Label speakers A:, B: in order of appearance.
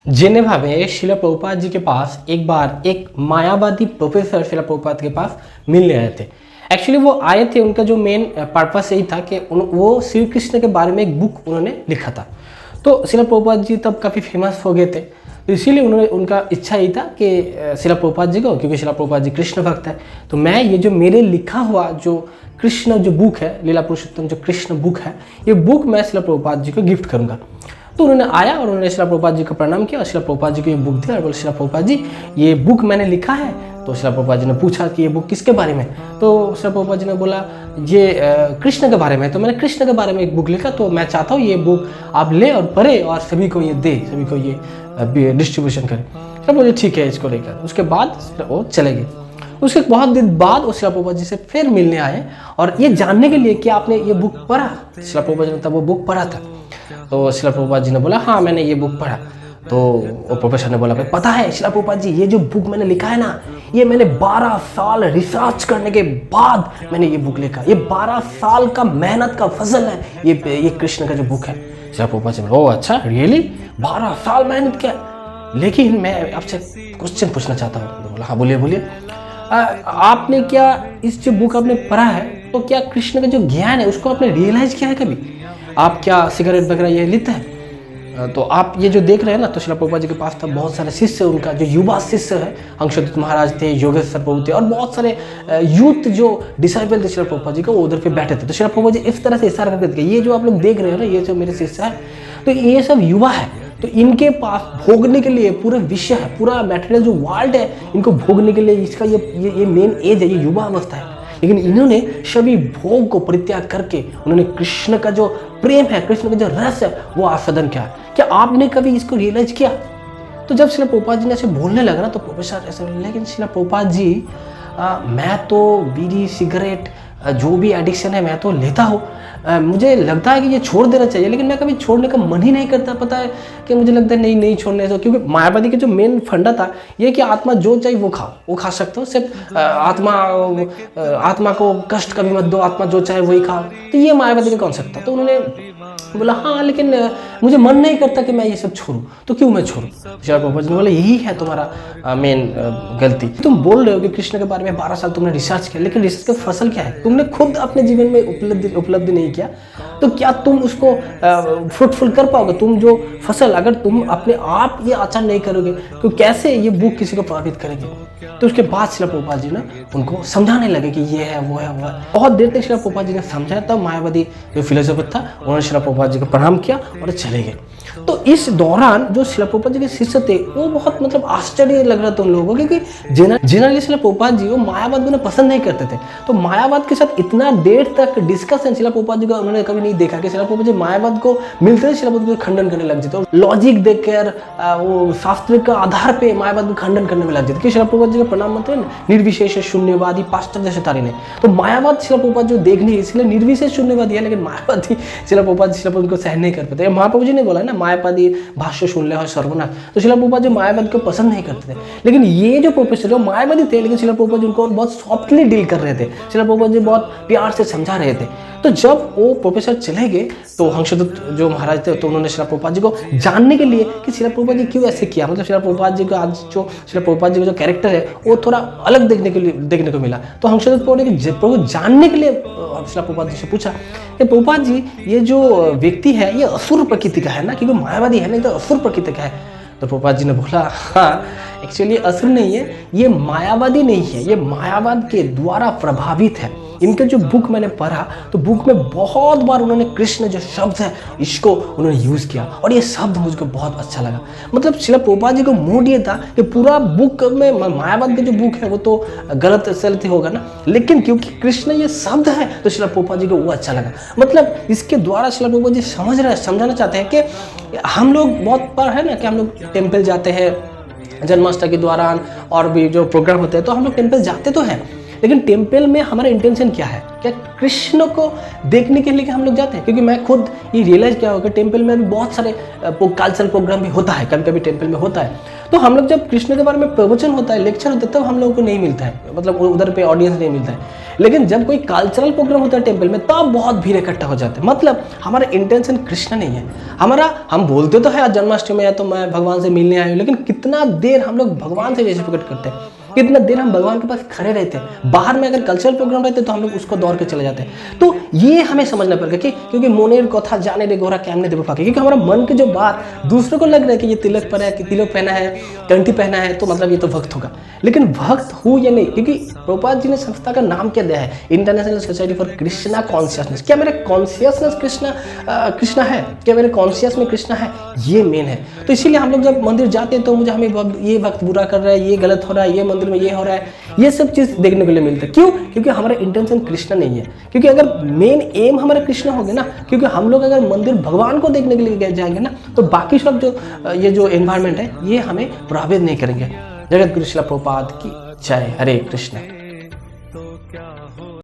A: Geneva में शिला प्रभुपाद जी के पास एक बार एक मायावादी प्रोफेसर शिला प्रभुपाद के पास मिलने आए थे। एक्चुअली वो आए थे, उनका जो मेन पर्पस यही था कि वो श्री कृष्ण के बारे में एक बुक उन्होंने लिखा था। तो शिला प्रभुपाद जी तब काफ़ी फेमस हो गए थे, तो इसीलिए उन्होंने उनका इच्छा यही था कि शिला प्रभुपाद जी को, क्योंकि शिला प्रभुपाद जी कृष्ण भक्त है, तो मैं ये जो मेरे लिखा हुआ जो कृष्ण जो बुक है, लीला पुरुषोत्तम जो कृष्ण बुक है, ये बुक मैं शिला प्रभुपाद जी को गिफ्ट करूँगा। तो उन्होंने आया और उन्होंने शिला प्रभुपाद जी को प्रणाम किया और शिला प्रभुपाद जी को ये बुक दी और बोले, शिला प्रभुपाद जी ये बुक मैंने लिखा है। तो शिला प्रभुपाद जी ने पूछा कि ये बुक किसके बारे में? तो शिला प्रभुपाद जी ने बोला ये कृष्ण के बारे में। तो मैंने कृष्ण के बारे में एक बुक लिखा, तो मैं चाहता हूँ ये बुक आप ले और पढ़े और सभी को ये दे, सभी को ये डिस्ट्रीब्यूशन करें। शिला बोले ठीक है, इसको लेकर। उसके बाद वो चले गए। उसके बहुत दिन बाद वो शिला प्रभुपाद जी से फिर मिलने आए और ये जानने के लिए कि आपने ये बुक पढ़ा। शिला प्रभुपाद जी ने तब वो बुक पढ़ा था। तो शिला प्रभुपाद जी ने बोला हाँ मैंने ये बुक पढ़ा। तो वो प्रोफेसर ने बोला भाई पता है शिला प्रभुपाद जी, ये जो बुक मैंने लिखा है ना, ये मैंने 12 साल रिसर्च करने के बाद मैंने ये बुक लिखा। ये 12 साल का मेहनत का फसल है ये कृष्ण का जो बुक है। शिला प्रभुपाद जी ने बोला, ओह अच्छा रियली 12 साल मेहनत किया? लेकिन मैं आपसे क्वेश्चन पूछना चाहता हूँ। तो बोला हाँ बोलिए बोलिए। आपने क्या इस जो बुक आपने पढ़ा है, तो क्या कृष्ण का जो ज्ञान है उसको आपने रियलाइज किया है कभी? आप क्या सिगरेट वगैरह ये लेते हैं? तो आप ये जो देख रहे हैं ना, तो शिला प्रभुपाद जी के पास था बहुत सारे शिष्य, उनका जो युवा शिष्य है, अंशुदत्त महाराज थे, योगेश्वर प्रभु थे और बहुत सारे यूथ जो डिसाइपल थे शिला प्रभुपाद जी का, वो उधर पे बैठे थे। तो शिला प्रभुपाद जी इस तरह से इशारा करके थे, ये जो आप लोग देख रहे हैं ना, ये जो मेरे शिष्य है, तो ये सब युवा है, तो इनके पास भोगने के लिए पूरा विषय है, पूरा मटेरियल जो वर्ल्ड है, इनको भोगने के लिए इसका ये मेन एज है, ये युवा अवस्था है। लेकिन इन्होंने सभी भोग को परित्याग करके उन्होंने कृष्ण का जो प्रेम है, कृष्ण का जो रस है, वो आस्वादन किया। क्या आपने कभी इसको रियलाइज किया? तो जब शिला प्रभुपाद जी ने ऐसे बोलने लगा ना, तो प्रोफेसर ऐसे बोले, लेकिन शिला प्रभुपाद जी मैं तो बीड़ी सिगरेट जो भी एडिक्शन है मैं तो लेता हूँ, मुझे लगता है कि ये छोड़ देना चाहिए, लेकिन मैं कभी छोड़ने का मन ही नहीं करता। पता है कि मुझे लगता है नहीं छोड़ने से, क्योंकि मायावादी के जो मेन फंडा था ये कि आत्मा जो चाहिए वो खा सकते हो, सिर्फ आत्मा को कष्ट कभी मत दो, आत्मा जो चाहे वही खाओ। तो ये मायावादी का कॉन्सेप्ट था। तो उन्होंने बोला हाँ लेकिन मुझे मन नहीं करता कि मैं ये सब छोड़ूं, तो क्यों मैं छोड़ूं? शिला प्रभुपाद जी ने बोला यही है तुम्हारा मेन गलती। तुम बोल रहे हो कि कृष्ण के बारे में 12 साल तुमने रिसर्च किया, लेकिन रिसर्च का फसल क्या है? तुमने खुद अपने जीवन में उपलब्धि नहीं किया, तो क्या तुम उसको फ्रूटफुल कर पाओगे? तुम जो फसल अगर तुम अपने आप ये आचरण नहीं करोगे, तो कैसे ये बुक किसी को प्रभावित करेगी? तो उसके बाद शिला प्रभुपाद जी ने उनको समझाने लगे कि ये है वो है वो है। बहुत देर तक शिला प्रभुपाद जी ने समझाया, तब मायावादी जो फिलोसोफर था उन्होंने शिला प्रभुपाद जी को प्रणाम किया और चले गए। तो इस दौरान जो शिला प्रभुपाद जी के शिष्य थे वो बहुत मतलब आश्चर्य लग रहा था उन लोगों को, क्योंकि जनरली शिला प्रभुपाद जी वो मायावाद को पसंद नहीं करते थे। तो मायावाद के साथ इतना देर तक डिस्कशन शिला प्रभुपाद जी का उन्होंने कभी नहीं देखा कि शिला प्रभुपाद जी मायावाद को मिलते थे, शिला प्रभुपाद जी खंडन करने लग जाते, लॉजिक देखकर वो शास्त्रिक आधार पे मायावाद को खंडन करने में लग जाते कि शिला प्रभुपाद जी का प्रणाम मंत्र है निर्विशेष शून्यवादी पास्टर जैसे तारी ने। तो मायावाद शिला प्रभुपाद जो देखनी है इसलिए निर्विशेष शून्यवादी है, लेकिन मायावादी शिला प्रभुपाद को सहन नहीं कर पाते। महाप्रभु जी ने बोला ना मायावादी भाष्य सुन ले सर्वनाश, तो शिला प्रभुपाद जी मायावाद को पसंद नहीं करते थे। लेकिन ये जो प्रोफेसर जो मायावादी थे, लेकिन शिला प्रभुपाद जी उनको बहुत सॉफ्टली डील कर रहे थे, शिला प्रभुपाद जी बहुत प्यार से समझा रहे थे। तो जब वो प्रोफेसर चले गए तो अंशुदत्त जो महाराज थे, तो उन्होंने शिला प्रभुपाद जी को जानने के लिए कि शिला प्रभुपाद जी क्यों ऐसे किया, मतलब शिला प्रभुपाद जी को आज जो शिला प्रभुपाद जी का जो कैरेक्टर है वो थोड़ा अलग देखने को मिला। तो अंशुदत्त प्रभु जानने के लिए शिला प्रभुपाद जी से पूछा कि प्रभुपाद जी ये जो व्यक्ति है ये असुर प्रकृति का है ना, क्योंकि मायावादी है ना, तो असुर प्रकृति का है। तो प्रभुपाद जी ने बोला हाँ एक्चुअली असुर नहीं है, ये मायावादी नहीं है, ये मायावाद के द्वारा प्रभावित है। इनके जो बुक मैंने पढ़ा तो बुक में बहुत बार उन्होंने कृष्ण जो शब्द है इसको उन्होंने यूज़ किया और ये शब्द मुझको बहुत अच्छा लगा। मतलब शिला प्रभुपाद जी को मूड ये था कि पूरा बुक में मायावाद का जो बुक है वो तो गलत सलत होगा ना, लेकिन क्योंकि कृष्ण ये शब्द है तो शिला प्रभुपाद जी को वो अच्छा लगा। मतलब इसके द्वारा शिला प्रभुपाद जी समझाना चाहते हैं कि हम लोग बहुत बार है ना कि हम लोग टेम्पल जाते हैं जन्माष्टमी के दौरान और भी जो प्रोग्राम होते हैं, तो हम लोग टेम्पल जाते तो हैं, लेकिन टेम्पल में हमारा इंटेंशन क्या है? क्या कृष्ण को देखने के लिए हम लोग जाते हैं? क्योंकि मैं खुद ये रियलाइज किया होगा टेम्पल में भी बहुत सारे कल्चरल प्रोग्राम भी होता है, कभी कभी टेम्पल में होता है। तो हम लोग जब कृष्ण के बारे में प्रवचन होता है, लेक्चर होता है, तब हम लोगों को नहीं मिलता है, मतलब उधर पे ऑडियंस नहीं मिलता है। लेकिन जब कोई कल्चरल प्रोग्राम होता है टेम्पल में तब बहुत भीड़ इकट्ठा हो जाते हैं। मतलब हमारा इंटेंशन कृष्ण नहीं है। हम बोलते तो है आज जन्माष्टमी में या तो मैं भगवान से मिलने आया हूँ, लेकिन कितना देर हम लोग भगवान से रेसिप्रोकेट करते हैं, कितना देर हम भगवान के पास खड़े रहते हैं। बाहर में अगर कल्चरल प्रोग्राम रहते तो हम लोग उसको दौड़ के चले जाते हैं। तो ये हमें समझना पड़ेगा कि क्योंकि मोनेर कथा जाने रे गोरा कैमने देव फाके, क्योंकि हमारा मन की जो बात दूसरों को लग रहा है कि ये तिलक पर है, कि तिलक पहना है, कंठी पहना है, तो मतलब ये तो भक्त होगा। लेकिन भक्त हो या नहीं, क्योंकि प्रभुपाद जी ने संस्था का नाम क्या दिया है, international society for Krishna consciousness. क्या मेरा कॉन्शियसनेस कृष्णा है, क्या मेरे कॉन्शियस में कृष्णा है, ये मेन है। तो इसीलिए हम लोग जब मंदिर जाते हैं तो मुझे हमें ये भक्त बुरा कर रहा है, ये गलत हो रहा है, ये मंदिर में ये हो रहा है, ये सब चीज देखने को मिलता है। क्यों? क्योंकि हमारा इंटेंशन कृष्ण नहीं है। क्योंकि अगर मेन एम हमारा कृष्ण हो गया ना, क्योंकि हम लोग अगर मंदिर भगवान को देखने के लिए जाएंगे ना, तो बाकी सब जो एनवायरमेंट है ये हमें प्रभावित नहीं करेंगे। जगत गुरु श्रील प्रभुपाद की जय। हरे कृष्ण।